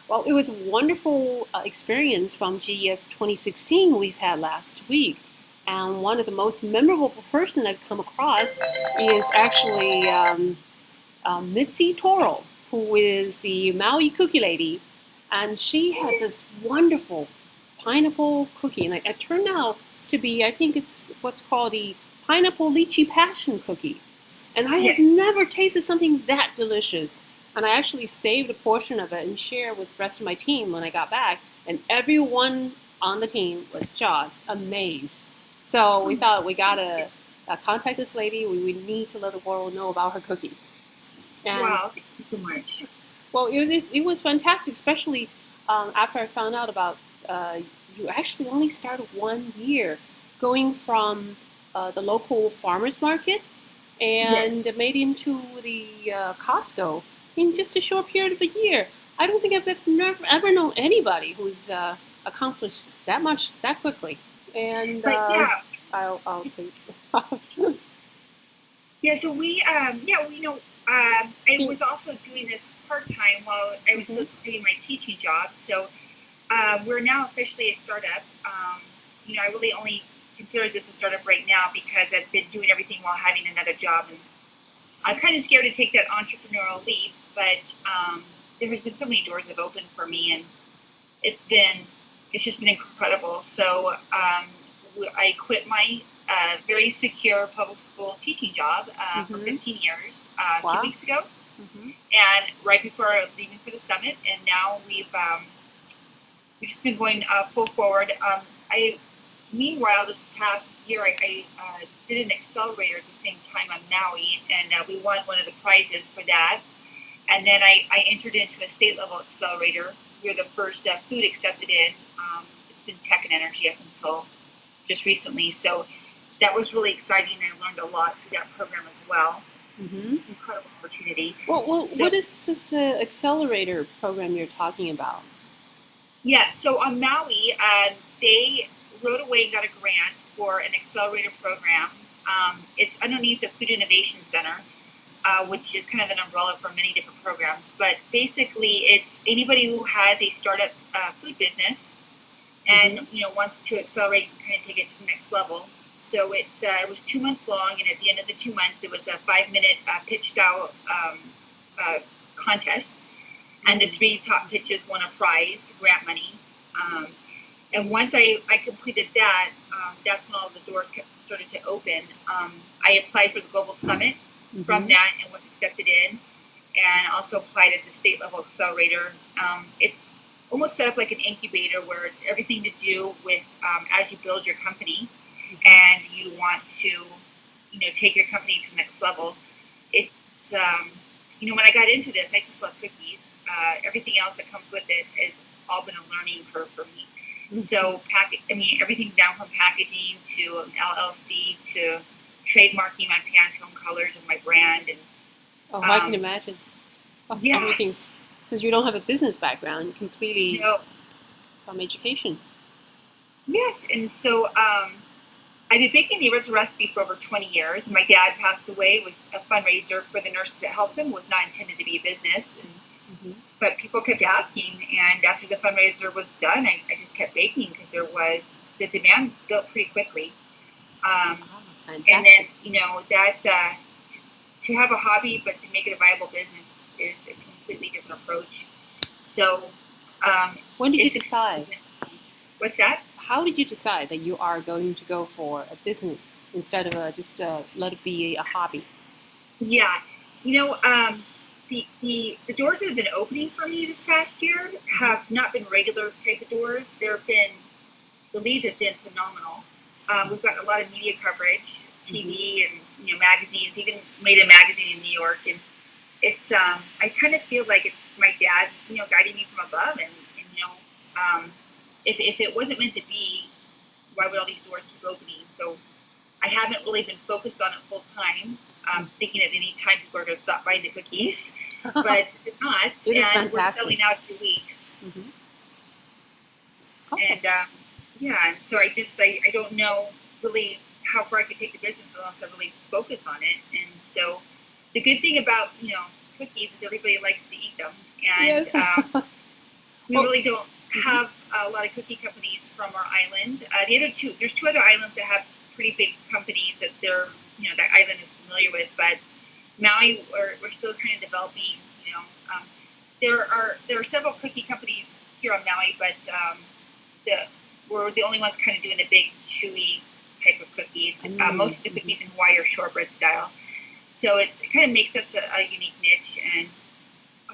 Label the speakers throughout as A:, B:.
A: Well, it was a wonderful experience from GES 2016 we've had last week. And one of the most memorable person I've come across is actually Mitzi Toro, who is the Maui Cookie Lady. And she had this wonderful pineapple cookie. And it turned out to be, I think it's what's called the Pineapple Lychee Passion cookie. And I have
B: Yes.
A: never tasted something that delicious. And I actually saved a portion of it and shared with the rest of my team when I got back. And everyone on the team was just amazed. So we thought we gotta contact this lady. We need to let the world know about her cookie. And
B: Wow. Thank you so much.
A: well, it was fantastic, especially after I found out about you actually only started 1 year going from the local farmers market
B: Yes.
A: and made into the Costco in just a short period of a year. I don't think I've ever known anybody who's accomplished that much that quickly. And
B: But yeah,
A: I'll take.
B: yeah. So I was also doing this part time while I was
A: Mhm.
B: still doing my teaching job. So we're now officially a startup. I really only consider this a startup right now because I've been doing everything while having another job, and I'm kind of scared to take that entrepreneurial leap. But there has been so many doors that have opened for me, and it's been it's just been incredible. So I quit my very secure public school teaching job for
A: Mhm.
B: 15 years 2
A: Wow.
B: weeks ago,
A: Mhm.
B: and right before leaving for the summit. And now we've just been going full forward. I Meanwhile, this past year, I did an accelerator at the same time on Maui, and we won one of the prizes for that. And then I entered into a state level accelerator. We were the first food accepted in. It's been tech and energy up until just recently. So that was really exciting. I learned a lot through that program as well.
A: Mhm.
B: Incredible opportunity.
A: What
B: So
A: is this accelerator program you're talking about?
B: yeah, so on Maui, they rode away and got a grant for an accelerator program. It's underneath the Food Innovation Center, which is kind of an umbrella for many different programs. But basically, it's anybody who has a startup food business and
A: Mhm.
B: wants to accelerate and kind of take it to the next level. So it was 2 months long, and at the end of the 2 months, it was a 5 minute pitch style contest, and the
A: Mhm.
B: three top pitches won a prize, grant money. Um, and once I completed that, that's when all the doors started to open. I applied for the Global Summit from
A: Mhm.
B: that and was accepted in, and also applied at the state level accelerator. It's almost set up like an incubator where it's everything to do with as you build your company
A: Mhm.
B: and you want to, take your company to the next level. It's when I got into this, I just love cookies. Everything else that comes with it has all been a learning curve for me.
A: Mhm.
B: So, everything down from packaging to an LLC to trademarking my Pantone colors and my brand, and
A: Oh, I can
B: um,
A: imagine. Oh,
B: yeah,
A: everything, since you don't have a business background,
B: you
A: completely
B: know,
A: from education.
B: yes. And so, I've been baking the original recipe for over 20 years. My dad passed away. It was a fundraiser for the nurses that helped him. It was not intended to be a business,
A: Mhm.
B: but people kept asking. And after the fundraiser was done, I just kept baking because the demand built pretty quickly. Um,
A: Ah,
B: and then,
A: fantastic.
B: to have a hobby, but to make it a viable business is a completely different approach. So
A: When did you
B: it's
A: decide?
B: experience. What's that?
A: How did you decide that you are going to go for a business instead of just let it be a hobby?
B: Yeah, you know, the doors that have been opening for me this past year
A: Mhm.
B: have not been regular type of doors. The leads have been phenomenal. We've gotten a lot of media coverage,
A: Mhm.
B: TV and magazines. Even made a magazine in New York, and it's I kind of feel like it's my dad, guiding me from above, and if it wasn't meant to be, why would all these doors keep opening? So I haven't really been focused on it full time, thinking at any time people are going to stop buying the cookies, but they're not,
A: It is
B: and we're
A: fantastic.
B: selling out every week.
A: Mhm. Oh,
B: And yeah, and so I don't know really how far I could take the business unless I really focus on it. And so the good thing about cookies is everybody likes to eat them, and
A: yes.
B: We really don't have a lot of cookie companies from our island. There's two other islands that have pretty big companies that that island is familiar with, but Maui, we're still kind of developing. There are several cookie companies here on Maui, but we're the only ones kind of doing the big chewy type of cookies. Most of the cookies in Hawaii are shortbread style, so it kind of makes us a unique niche. And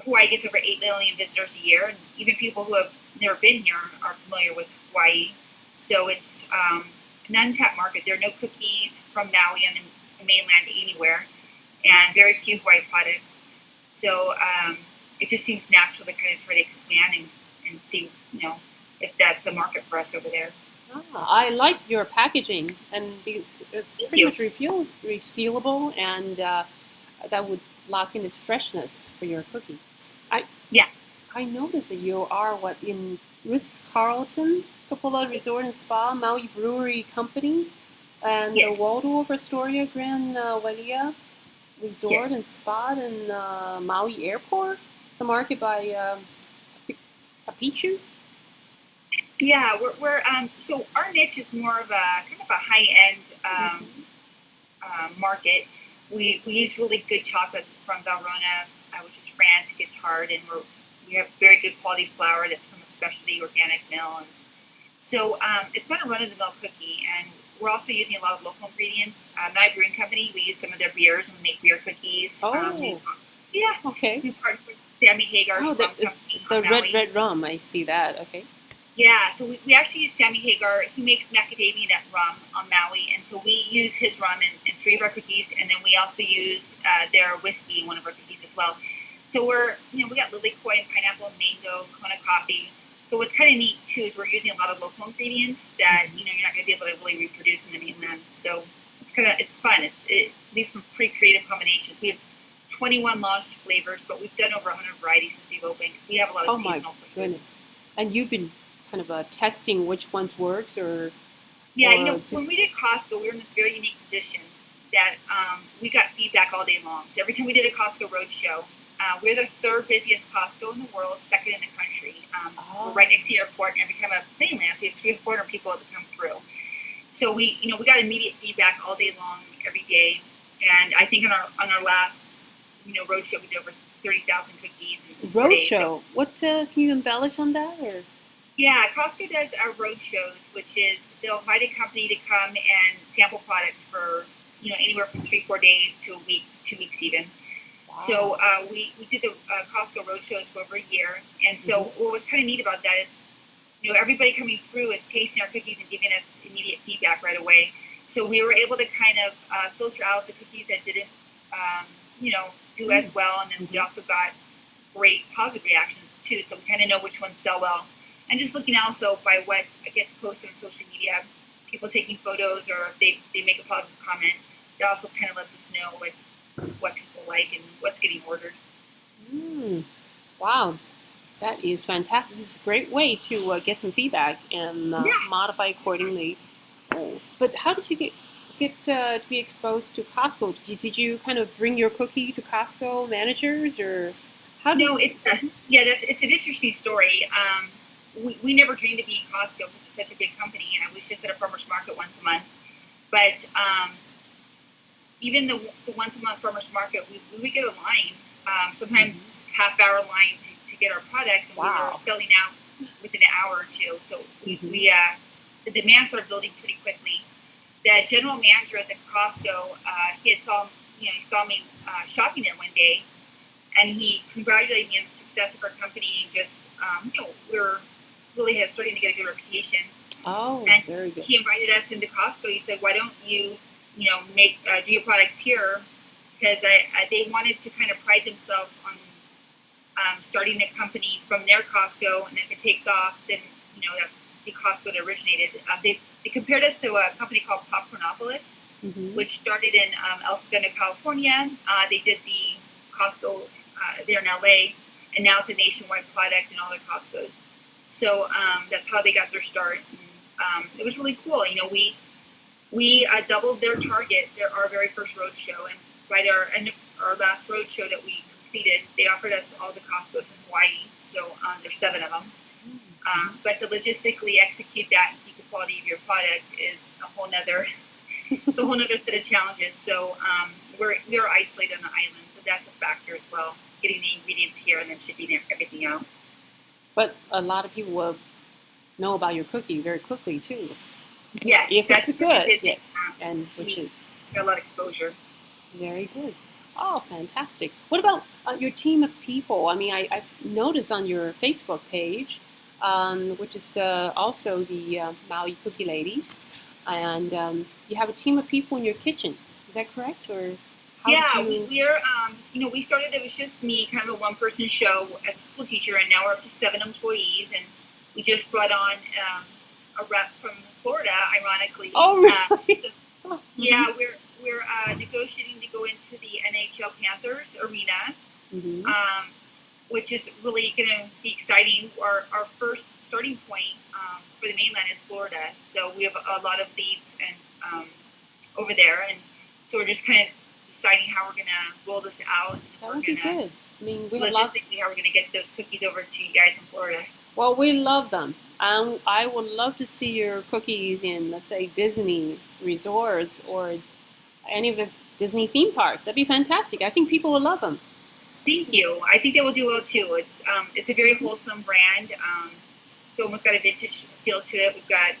B: Hawaii gets over 8 million visitors a year, and even people who have never been here are familiar with Hawaii. So it's an untapped market. There are no cookies from Maui on the mainland anywhere, and very few Hawaii products. So it just seems natural to kind of try to expand and see, if that's a market for us over there.
A: I like your packaging, and because it's pretty much resealable, and that would lock in its freshness for your cookie. I noticed that you are in Ritz-Carlton, Cupola Resort and Spa, Maui Brewery Company, and the Waldorf Astoria Grand Wailea Resort and Spa in Maui Airport, the market by Kapichu.
B: Yeah, we're so our niche is more of a kind of a high end market. We use really good chocolates from Valrhona, which is France, it gets hard, and we have very good quality flour that's from a specialty organic mill. And so it's not a run-of-the-mill cookie, and we're also using a lot of local ingredients. Maui Brewing Company, we use some of their beers and we make beer cookies.
A: Okay.
B: We partner with Sammy Hagar's rum company.
A: The red rum, I see that. Okay.
B: Yeah, so we actually use Sammy Hagar. He makes macadamia nut rum on Maui, and so we use his rum in 3 of our cookies, and then we also use their whiskey in one of our cookies as well. So we got lilikoi and pineapple and mango, Kona coffee. So what's kind of neat too is we're using a lot of local ingredients that you're not going to be able to really reproduce in the mainland. So it's fun. It leaves some pretty creative combinations. We have 21 launched flavors, but we've done over 100 varieties since we've opened because we have a lot of seasonal flavors.
A: Oh my goodness! And you've been kind of testing which ones works, or
B: when we did Costco, we were in this very unique position that we got feedback all day long. So every time we did a Costco roadshow, we're the 3rd busiest Costco in the world, 2nd in the country. We're right next to the airport, and every time a plane lands, we have 300 or 400 people that come through. So we got immediate feedback all day long, every day. And I think on our last roadshow, we did over 30,000 cookies.
A: Roadshow? What can you embellish on that, or?
B: Yeah, Costco does our road shows, which is they'll invite a company to come and sample products for anywhere from 3-4 days to a week, 2 weeks even. Wow. So we did the Costco road shows for over a year, and so what was kind of neat about that is everybody coming through is tasting our cookies and giving us immediate feedback right away. So we were able to kind of filter out the cookies that didn't do as well, and then we also got great positive reactions too. So we kind of know which ones sell well. And just looking also by what gets posted on social media, people taking photos or if they make a positive comment, that also kind of lets us know what people like and what's getting ordered.
A: Wow, that is fantastic. This is a great way to get some feedback and modify accordingly. But how did you get to be exposed to Costco? Did you kind of bring your cookie to Costco managers, or how?
B: It's an interesting story. We never dreamed of being Costco because it's such a big company, and I was just at a farmer's market once a month. But even the once a month farmer's market, we would get a line, sometimes half-hour line to get our products, and we were selling out within an hour or two. So the demand started building pretty quickly. The general manager at the Costco, he saw me shopping there one day, and he congratulated me on the success of our company. And just we're really starting to get a good reputation.
A: And very good.
B: He invited us into Costco. He said, "Why don't you, make do your products here?" Because they wanted to kind of pride themselves on starting a company from their Costco, and if it takes off, then that's the Costco that originated. They compared us to a company called Popcornopolis, which started in El Segundo, California. They did the Costco there in LA, and now it's a nationwide product in all their Costcos. So that's how they got their start. And, it was really cool. We doubled their target, our very first roadshow, and by our last roadshow that we completed, they offered us all the Costcos in Hawaii. So there's 7 of them. But to logistically execute that and keep the quality of your product is a whole nother set of challenges. So we're isolated on the island, so that's a factor as well. Getting the ingredients here and then shipping everything out.
A: But a lot of people will know about your cookie very quickly too.
B: Yes,
A: If
B: that's
A: it's good, yes,
B: and
A: which is
B: got a lot of exposure.
A: very good. Oh, fantastic. What about your team of people? I mean, I've noticed on your Facebook page, which is also the Maui Cookie Lady, and you have a team of people in your kitchen. Is that correct? Or how did you...
B: we're we started, it was just me, kind of a one-person show as a school teacher, and now we're up to 7 employees, and we just brought on a rep from Florida, ironically.
A: Oh, really?
B: Yeah, we're negotiating to go into the NHL Panthers arena, which is really going to be exciting. Our first starting point for the mainland is Florida, so we have a lot of leads and over there, and so we're just kind of deciding how we're going to roll this out.
A: That would be good. I mean, we have
B: logistically how we're going to get those cookies over to you guys in Florida.
A: Well, we love them. I would love to see your cookies in, let's say, Disney resorts or any of the Disney theme parks. That'd be fantastic. I think people will love them.
B: Thank you. I think they will do well too. It's a very wholesome brand. It's almost got a vintage feel to it. We've got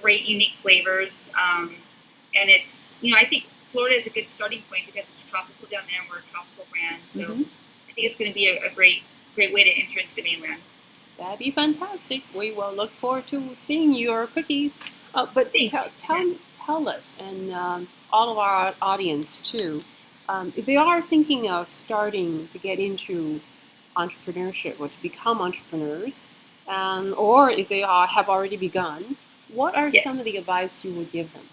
B: great, unique flavors, and it's I think Florida is a good starting point because it's tropical down there, and we're a tropical brand. So I think it's going to be a great way to enter into the mainland.
A: That'd be fantastic. We will look forward to seeing your cookies. But tell us, and all of our audience too, if they are thinking of starting to get into entrepreneurship or to become entrepreneurs, or if they have already begun, what are some of the advice you would give them?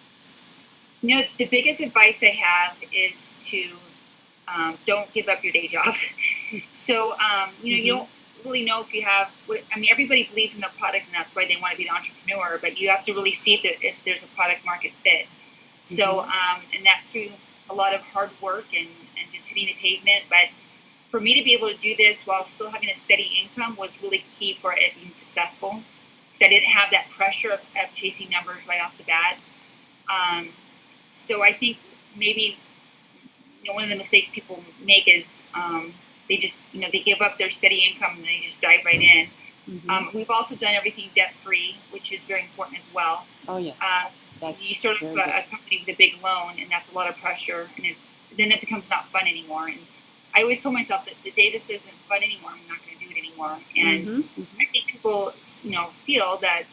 B: The biggest advice I have is to don't give up your day job. So, you don't really know if you have, everybody believes in their product and that's why they want to be an entrepreneur, but you have to really see if there's a product market fit. So, and that's through a lot of hard work and just hitting the pavement. But for me to be able to do this while still having a steady income was really key for it being successful, because I didn't have that pressure of chasing numbers right off the bat. So I think maybe one of the mistakes people make is they just they give up their steady income and they just dive right in. We've also done everything debt free, which is very important as well.
A: Oh yeah.
B: You start a company with a big loan, and that's a lot of pressure, and then it becomes not fun anymore. And I always told myself that the day this isn't fun anymore, I'm not going to do it anymore. And I think people, feel that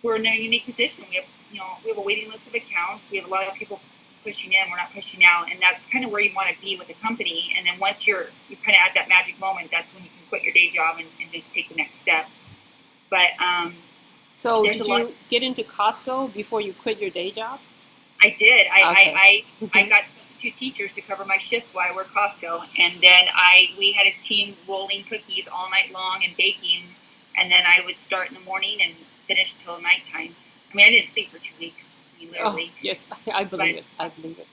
B: we're in a unique position. We have a waiting list of accounts. We have a lot of people pushing in. We're not pushing out, and that's kind of where you want to be with the company. And then once you're kind of at that magic moment, that's when you can quit your day job and just take the next step. But
A: so did you get into Costco before you quit your day job?
B: I did. I got substitute teachers to cover my shifts while I worked Costco, and then we had a team rolling cookies all night long and baking, and then I would start in the morning and finish till nighttime. I didn't sleep for 2 weeks. Literally.
A: Oh, yes, I believe it. I believe it.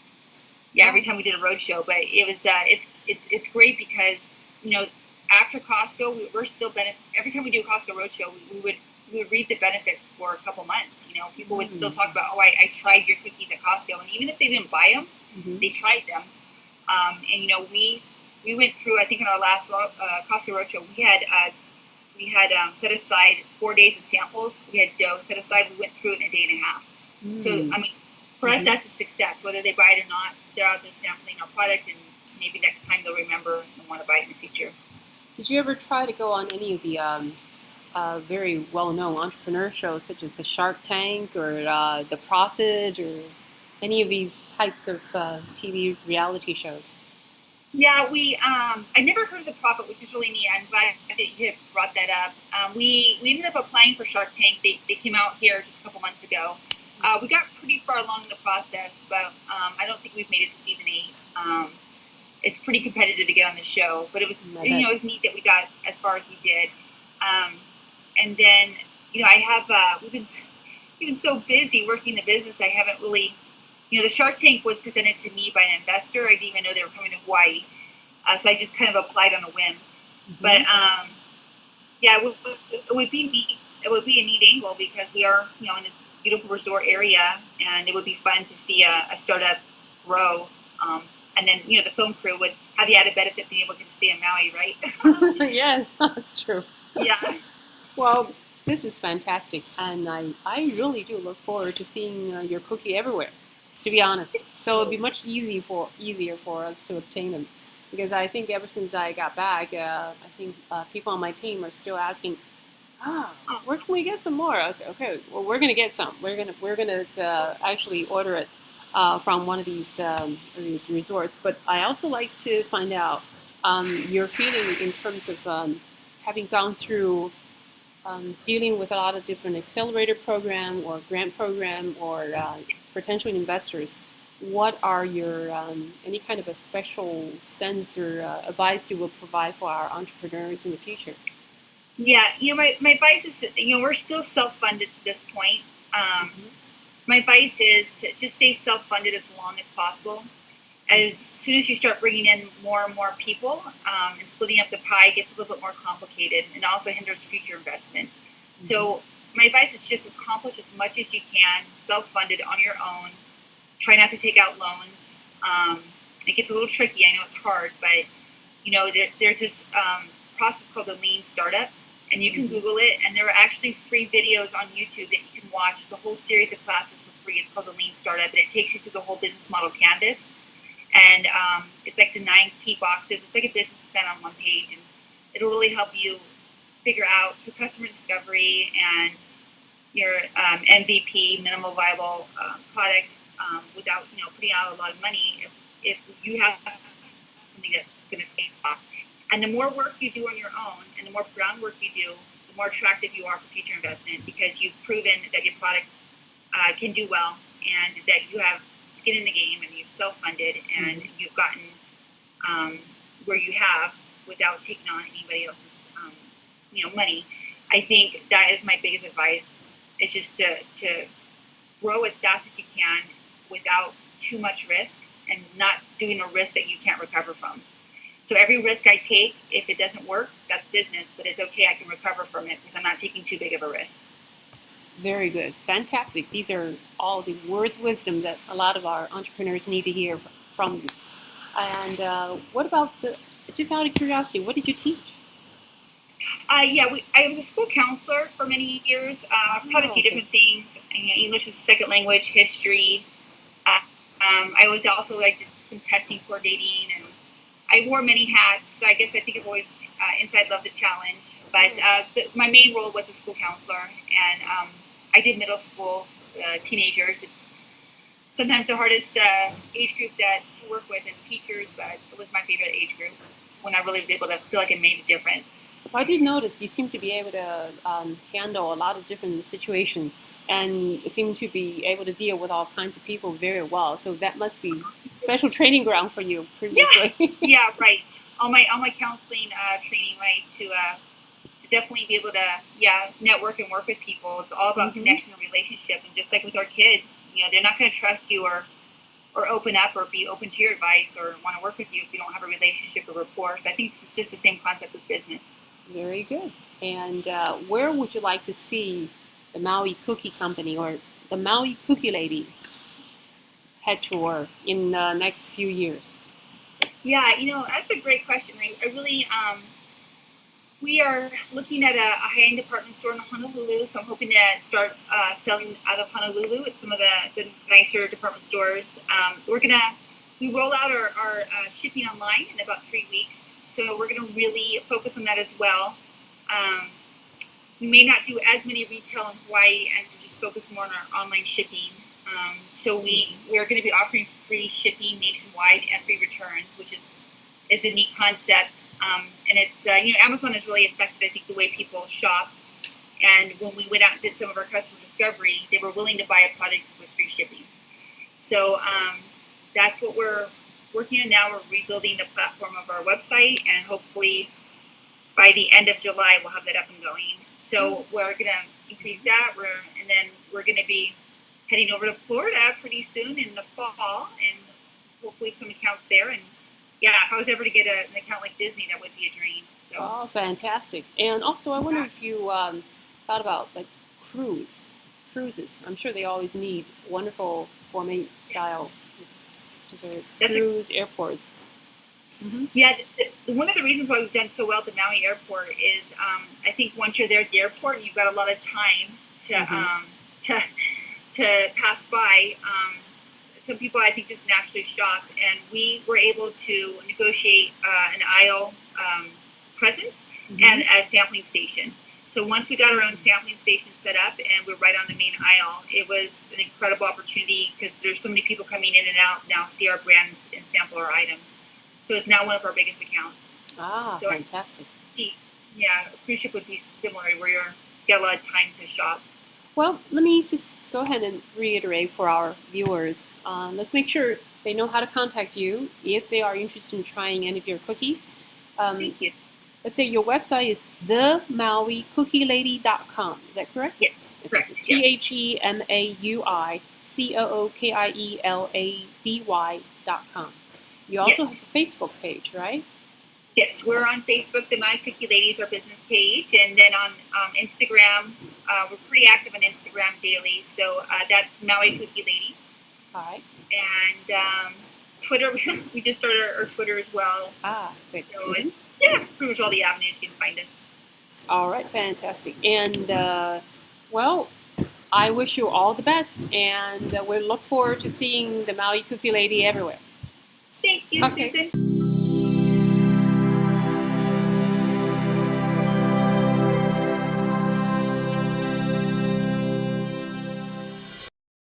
B: Yeah, every time we did a road show, but it was it's great because after Costco we're still every time we do a Costco road show we would reap the benefits for a couple months. People would still talk about, I tried your cookies at Costco, and even if they didn't buy them, they tried them. And we went through, I think in our last Costco roadshow, we had set aside 4 days of samples. We had dough set aside. We went through it in a day and a half. So for us, that's a success. Whether they buy it or not, they're out there sampling our product, and maybe next time they'll remember and want to buy it in the future.
A: Did you ever try to go on any of the very well-known entrepreneur shows, such as the Shark Tank or the Profit, or any of these types of TV reality shows?
B: Yeah, I never heard of the Profit, which is really neat. I'm glad that you have brought that up. We ended up applying for Shark Tank. They came out here just a couple months ago. We got pretty far along in the process, but I don't think we've made it to season 8. It's pretty competitive to get on the show, but it was it was neat that we got as far as we did. And then we've been so busy working the business. I haven't really the Shark Tank was presented to me by an investor. I didn't even know they were coming to Hawaii, so I just kind of applied on a whim. But Yeah, it would be neat. It would be a neat angle because we are, in this beautiful resort area, and it would be fun to see a startup grow. And then, the film crew would have the added benefit of being able to stay in Maui, right?
A: Yes, that's true.
B: Yeah.
A: Well, this is fantastic, and I really do look forward to seeing your cookie everywhere, to be honest. So it'd be much easier for us to obtain them, because I think ever since I got back, I think people on my team are still asking, where can we get some more? I said, okay, well, we're gonna get some. We're gonna actually order it from one of these resorts. But I also like to find out your feeling in terms of having gone through dealing with a lot of different accelerator program or grant program or potential investors. What are your any kind of a special sense or advice you will provide for our entrepreneurs in the future?
B: Yeah, my advice is, we're still self-funded to this point.
A: Mm-hmm.
B: My advice is to just stay self-funded as long as possible. As soon as you start bringing in more and more people, and splitting up the pie gets a little bit more complicated and also hinders future investment. Mm-hmm. So my advice is just accomplish as much as you can, self-funded on your own. Try not to take out loans. It gets a little tricky. I know it's hard, but there's this process called the lean startup, and you can Google it, and there are actually free videos on YouTube that you can watch. It's a whole series of classes for free. It's called the lean startup, and it takes you through the whole business model canvas. And it's like the 9 key boxes. It's like a business plan on one page, and it'll really help you figure out your customer discovery and your MVP, minimal viable product, without putting out a lot of money. If you have something that's going to pay off, and the more work you do on your own, and the more groundwork you do, the more attractive you are for future investment, because you've proven that your product can do well, and that you have skin in the game, and you've self-funded, and you've gotten where you have without taking on anybody else's money. I think that is my biggest advice. It's just to grow as fast as you can without too much risk, and not doing a risk that you can't recover from. So every risk I take, if it doesn't work, that's business, but it's okay. I can recover from it because I'm not taking too big of a risk.
A: Very good. Fantastic. These are all the words of wisdom that a lot of our entrepreneurs need to hear from you. And what about just out of curiosity, what did you teach?
B: I was a school counselor for many years. I've taught a few different things. English as a second language, history. I was also did some testing coordinating, and I wore many hats. So I guess I think I've always inside loved the challenge. But my main role was a school counselor, and I did middle school teenagers. It's sometimes the hardest age group to work with as teachers, but it was my favorite age group. It's when I really was able to feel like I made a difference.
A: Well, I did notice you seem to be able to handle a lot of different situations, and seem to be able to deal with all kinds of people very well. So that must be special training ground for you previously.
B: Yeah, right. All my counseling training, right, to definitely be able to network and work with people. It's all about connection and relationship, and just like with our kids, they're not going to trust you or open up or be open to your advice or want to work with you if you don't have a relationship or rapport. So I think it's just the same concept with business.
A: Very good. And where would you like to see the Maui Cookie Company or the Maui Cookie Lady head toward in the next few years?
B: Yeah, that's a great question. I really, we are looking at a high-end department store in Honolulu, so I'm hoping to start selling out of Honolulu at some of the nicer department stores. We roll out our shipping online in about 3 weeks, so we're gonna really focus on that as well. We may not do as many retail in Hawaii and just focus more on our online shipping. So we're going to be offering free shipping nationwide and free returns, which is a neat concept. And it's Amazon has really affected, I think, the way people shop. And when we went out and did some of our customer discovery, they were willing to buy a product with free shipping. So that's what we're working on now. We're rebuilding the platform of our website, and hopefully by the end of July we'll have that up and going. So we're going to increase that. And then we're going to be heading over to Florida pretty soon in the fall, and hopefully some accounts there. And yeah, if I was ever to get an account like Disney, that would be a dream. So
A: Oh, fantastic! And also, I wonder if you thought about like cruises. I'm sure they always need wonderful gourmet style desserts.
B: that's a
A: Cruise airports. Hmm.
B: yeah. One of the reasons why we've done so well at the Maui airport is I think once you're there at the airport, you've got a lot of time to to to pass by. Some people I think just naturally shop, and we were able to negotiate an aisle presence and a sampling station. So once we got our own sampling station set up and we're right on the main aisle, it was an incredible opportunity because there's so many people coming in and out now, see our brands and sample our items. So it's now one of our biggest accounts.
A: Ah,
B: So
A: fantastic.
B: yeah, a cruise ship would be similar where you get a lot of time to shop.
A: Well, let me just go ahead and reiterate for our viewers. Let's make sure they know how to contact you if they are interested in trying any of your cookies.
B: Thank you.
A: Let's say your website is TheMauiCookieLady.com. Is that correct?
B: Yes, correct.
A: It's
B: Yeah.
A: TheMauiCookieLady.com. You also
B: Yes.
A: have a Facebook page, right?
B: Yes, we're on Facebook. The Maui Cookie Lady is our business page, and then on Instagram, we're pretty active on Instagram daily. So that's Maui Cookie Lady,
A: All right.
B: and Twitter. We just started our Twitter as well.
A: Ah, good.
B: So it's pretty much all the avenues you can find us.
A: All right, fantastic. And well, I wish you all the best, and we look forward to seeing the Maui Cookie Lady everywhere.
B: Thank you,
A: Okay.
B: Susan.